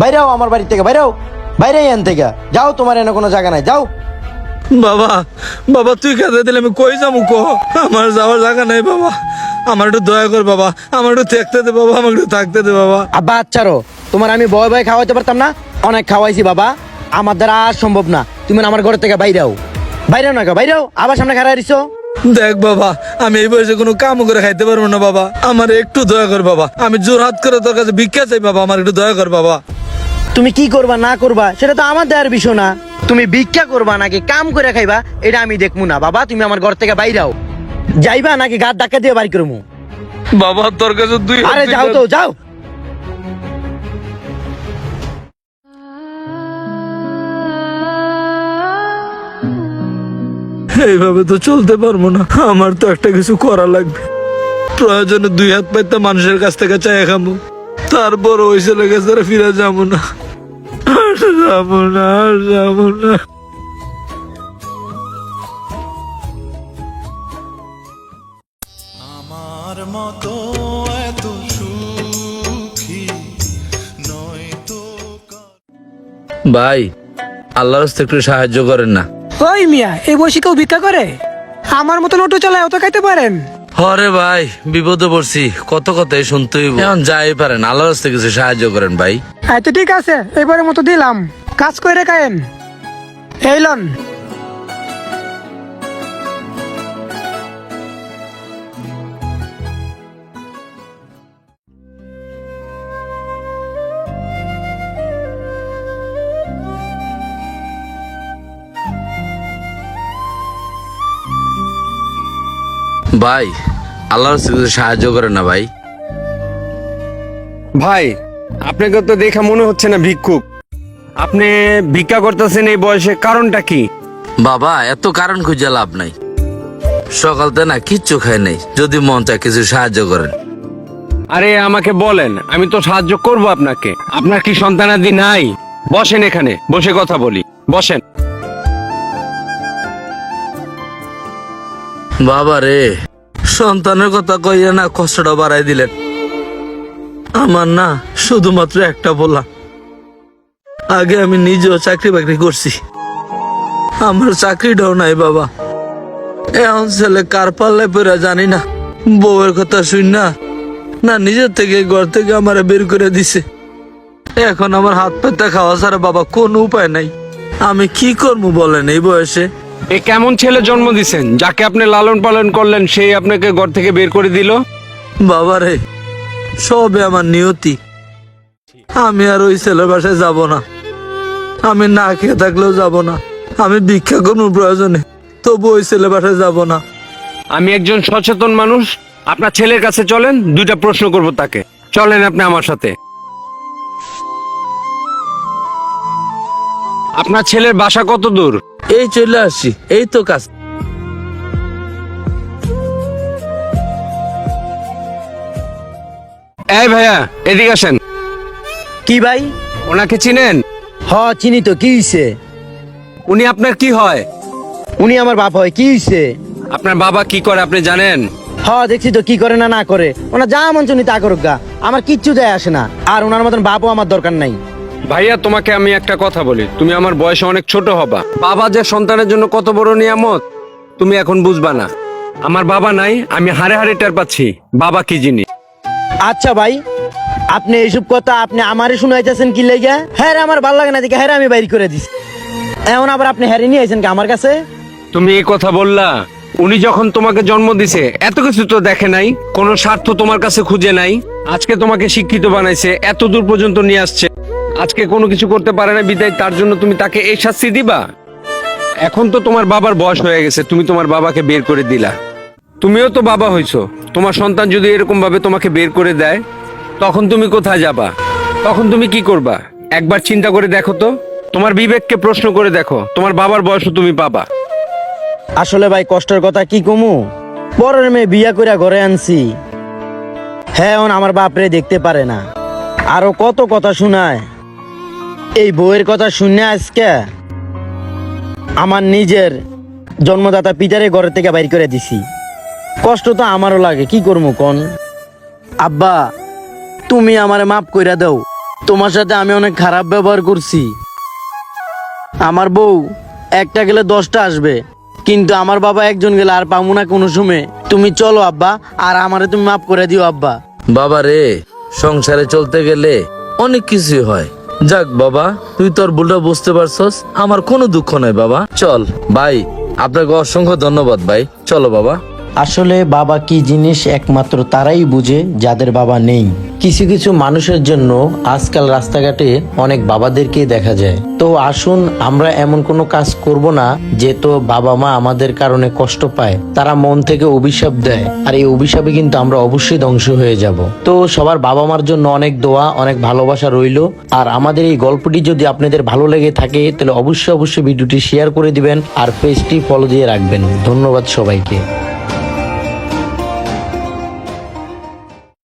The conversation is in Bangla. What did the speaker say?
বাইরেও আমার বাড়ি থেকে, বাইরেও, বাইরে এখান থেকে যাও, তোমার এনে কোনো জায়গা নাই, যাও। বাবা বাবা তুই খেতে দিলে আমি কই যাবো কো? আমার যাওয়ার জায়গা নাই বাবা, আমার একটু দয়া কর বাবা, আমার একটু থাকতে দে বাবা, আমার একটু থাকতে দে বাবা। আব্বা আচ্ছারো, তোমার আমি ভয় ভয় খাওয়াইতে পারতাম না? অনেক খাওয়াইছি বাবা, আমার দ্বারা আর সম্ভব না। তুমি আমার ঘর থেকে বাইরেও, বাইরেও না, বাইরেও, আবার সামনে খাড়া দিছো। দেখ বাবা, আমি এই বয়সে কোনো কাম করে খাইতে পারবো না বাবা, আমার একটু দয়া কর বাবা, আমি জোর হাত করে তোর কাছে ভিক্ষা চাই বাবা, আমার একটু দয়া কর বাবা। তুমি কি করবা না করবা সেটা তো আমার দেওয়ার বিষয় না। তুমি ভিক্ষা করবা নাকি কাম করে খাইবা এটা আমি দেখবো না বাবা। তুমি আমার ঘর থেকে বাইরাও, যাইবা নাকি গাছ ধাক্কা দিয়ে বাড়ি করবো? বাবা তোর কাছে দুই হাত আরে যাও ভিক্ষা- তো, যাও। এইভাবে তো চলতে পারবো না, আমার তো একটা কিছু করা লাগবে। প্রয়োজনে দুই হাত পাইতে মানুষের কাছ থেকে চাই খাবো, তারপর ওই ছেলে কাছে ফিরে যাবো না, আর যাবো না, আর যাবো না। আমার মতো এত সুখী নয় তো ভাই আল্লাহর রাস্তায় একটু সাহায্য করেন না। ওই মিয়া, এই বয়সে কেউ ভিক্ষা করে? আমার মতন অটো চালায় অত খাইতে পারেন? হরে ভাই বিপদে পড়ছি, কত কথাই শুনতে হইব, এখন যাই পারেন, আল্লাহর রাস্তায় কিছু সাহায্য করেন ভাই। তো ঠিক আছে, এবারের মতো দিলাম, কাজ করে খায়েন। এই লন। ভাই আল্লাহর রাস্তায় কিছু সাহায্য করেন না ভাই। ভাই আপনাকে তো দেখা মনে হচ্ছে না ভিক্ষুক, আপনি ভিক্ষা করতেছেন এই বয়সে, কারণটা কি? বাবা এত কারণ খুঁজে লাভ নাই, সকালতে না কিচ্ছু খাই নাই, যদি মন চায় কিছু সাহায্য করেন। আরে আমাকে বলেন, আমি তো সাহায্য করব আপনাকে। আপনার কি সন্তানাদি নাই? বসেন এখানে, বসে কথা বলি, বসেন। বাবা রে, সন্তানের কথা কইয়া না কষ্টটা বাড়াই দিলেন। আমার না শুধুমাত্র একটা বলা, আগে আমি নিজেও চাকরি বাকরি করছি, আমার চাকরিটাও নাই বাবা। এখন ছেলে কার পাল্লায় পড়া জানি না, বউয়ের কথা শুন না না নিজের থেকে ঘর থেকে আমার বের করে দিছে। এখন আমার হাত পাতা খাওয়া ছাড়া বাবা কোনো উপায় নাই, আমি কি করবো বলেন এই বয়সে? এ কেমন ছেলে জন্ম দিছেন, যাকে আপনি লালন পালন করলেন সেই আপনাকে ঘর থেকে বের করে দিল? বাবা রে, সবে আমার নিয়তি, আমি আর ওই ছেলের বাসায় যাব না, আমি না খেয়ে থাকলেও যাব না, আমি ভিক্ষা কোনো প্রয়োজনে তবু ওই ছেলে বাসায় যাব না। আমি একজন সচেতন মানুষ, আপনার ছেলের কাছে চলেন, দুইটা প্রশ্ন করব তাকে। চলেন আপনি আমার সাথে। আপনার ছেলের বাসা কত দূর? এই চলে আসছি, এই তো কাজ। এই ভাইয়া এদিকে আসেন। কি ভাই? ওনাকে চিনেন? হ চিনি তো, কি হইছে? উনি আপনার কি হয়? উনি আমার বাপ হয়, কি হইছে? আপনার বাবা কি করে আপনি জানেন? হ দেখছি তো, কি করে না না করে, ওনা যা মন চুনি তা করুক গা, আমার কিচ্ছু যায় আসে না। আর ওনার মতন বাপও আমার দরকার নাই। ভাইয়া তোমাকে আমি একটা কথা বলি, তুমি আমার বয়সে অনেক ছোট হবা, বাবা যে সন্তানের জন্য কত বড় নিয়ামত তুমি এখন বুঝবা না। আমার বাবা নাই, আমি হাড়ে হাড়ে টের পাচ্ছি বাবা কি জিনিস। আচ্ছা ভাই, আপনি এইসব কথা আপনি আমারে শুনাইতেছেন কি লেগে? হ্যাঁ রে, আমার ভালো লাগে না দেখে হ্যাঁ আমি বাইর করে দিছি, এখন আবার আপনি হ্যারে নিয়ে আইছেন কি আমার কাছে? তুমি এই কথা বললা, উনি যখন তোমাকে জন্ম দিছে এত কিছু তো দেখে নাই, কোনো স্বার্থ তোমার কাছে খুঁজে নাই, আজকে তোমাকে শিক্ষিত বানাইছে, এত দূর পর্যন্ত নিয়ে আসছে, আজকে কোনো কিছু করতে পারে না বিদায় তার জন্য তুমি তাকে এই শাস্তি দিবা? এখন তো তোমার বাবার বয়স হয়ে গেছে, তুমি তোমার বাবাকে বের করে দিলা, তুমিও তো বাবা হইছো, তোমার সন্তান যদি এরকম ভাবে তোমাকে বের করে দেয় তখন তুমি কোথায় যাবা? তখন তুমি কি করবা? একবার চিন্তা করে দেখো তো, তোমার বিবেককে প্রশ্ন করে দেখো, তোমার বাবার বয়সও তুমি পাবা। আসলে ভাই কষ্টের কথা কি কমু, পরের মেয়ে বিয়া কইরা ঘরে আনছি, হ্যাঁ এখন আমার বাপরে দেখতে পারে না, আরো কত কথা শুনায়। এই বউয়ের কথা শুনে আজকে আমার নিজের জন্মদাতা পিতারে ঘরের থেকে বাইর করে দিছি, কষ্ট তো আমারও লাগে, কি করবো কোন? আব্বা তুমি আমারে মাফ কইরা দাও, তোমার সাথে আমি অনেক খারাপ ব্যবহার করছি। আমার বউ একটা গেলে 10টা আসবে, কিন্তু আমার বাবা একজন গেলে আর পাবো না কোনো সময়। তুমি চলো আব্বা, আর আমারে তুমি মাফ করে দিও আব্বা। বাবা রে, সংসারে চলতে গেলে অনেক কিছুই হয়। যাক বাবা, তুই তোর ভুলটা বুঝতে পারছস, আমার কোনো দুঃখ নাই বাবা। চল ভাই, আপনাকে অসংখ্য ধন্যবাদ ভাই। চলো বাবা। আসলে বাবা কি জিনিস একমাত্র তারাই বুঝে যাদের বাবা নেই। কিছু কিছু মানুষের জন্য আজকাল রাস্তাঘাটে অনেক বাবাদেরকেই দেখা যায়। তো আসুন আমরা এমন কোনো কাজ করব না যে তো বাবা মা আমাদের কারণে কষ্ট পায়, তারা মন থেকে অভিশাপ দেয়, আর এই অভিশাপে কিন্তু আমরা অবশ্যই ধ্বংস হয়ে যাব। তো সবার বাবা মার জন্য অনেক দোয়া, অনেক ভালোবাসা রইলো। আর আমাদের এই গল্পটি যদি আপনাদের ভালো লেগে থাকে তাহলে অবশ্যই ভিডিওটি শেয়ার করে দিবেন আর পেজটি ফলো দিয়ে রাখবেন। ধন্যবাদ সবাইকে।